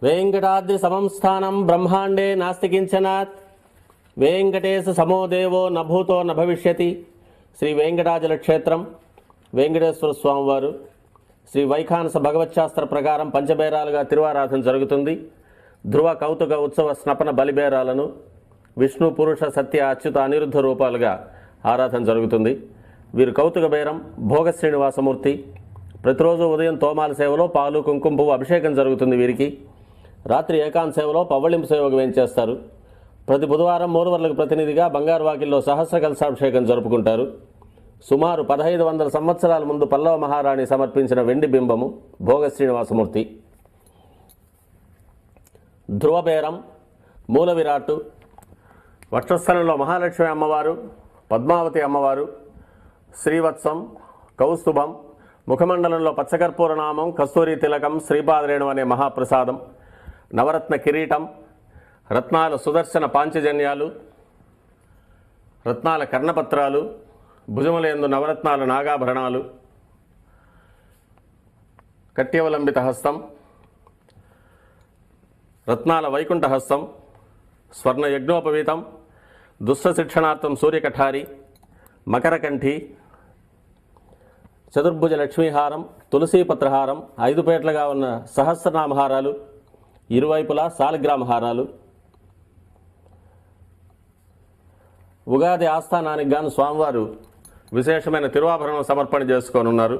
वेंकटाद्रि समं स्थानं ब्रह्मांडे नास्ति किंचनात् वेंकटेश समो देवो न भूतो न भविष्यति श्री वेंकटाचल क्षेत्रम वेंकटेश्वर स्वामी वारु శ్రీ వైఖానస భగవచ్శాస్త్ర ప్రకారం పంచబేరాలుగా తిరువారాధన జరుగుతుంది. ధ్రువ కౌతుక ఉత్సవ స్నపన బలిబేరాలను విష్ణు పురుష సత్య అచ్యుత అనిరుద్ధ రూపాలుగా ఆరాధన జరుగుతుంది. వీరు కౌతుక బేరం భోగ శ్రీనివాసమూర్తి. ప్రతిరోజు ఉదయం తోమాల సేవలో పాలు కుంకుమ పువ్వు అభిషేకం జరుగుతుంది. వీరికి రాత్రి ఏకాంత సేవలో పవ్వళింపు సేవకు వేయించేస్తారు. ప్రతి బుధవారం మూరువర్లకు ప్రతినిధిగా బంగారు వాకిల్లో సహస్ర కలశాభిషేకం జరుపుకుంటారు. సుమారు 1500 సంవత్సరాల ముందు పల్లవ మహారాణి సమర్పించిన వెండి బింబము భోగ శ్రీనివాసమూర్తి. ధ్రువబేరం మూల విరాట్టు వక్షస్థలంలో మహాలక్ష్మి అమ్మవారు, పద్మావతి అమ్మవారు, శ్రీవత్సం, కౌస్తుభం, ముఖమండలంలో పచ్చకర్పూర నామం, కస్తూరి తిలకం, శ్రీపాదరేణు అనే మహాప్రసాదం, నవరత్న కిరీటం, రత్నాల సుదర్శన పాంచజన్యాలు, రత్నాల కర్ణపత్రాలు, భుజములందు నవరత్నాల నాగాభరణాలు, కట్యవలంబిత హస్తం, రత్నాల వైకుంఠ హస్తం, స్వర్ణ యజ్ఞోపవీతం, దుష్ట శిక్షణార్థం సూర్యకఠారి, మకరకంఠి, చతుర్భుజ లక్ష్మీహారం, తులసీపత్రహారం, 5 పేట్లుగా ఉన్న సహస్రనామహారాలు, ఇరువైపులా సాలిగ్రామహారాలు. ఉగాది ఆస్థానానికి గాను స్వామివారు విశేషమైన తిరువాభరణం సమర్పణ చేసుకోనున్నారు.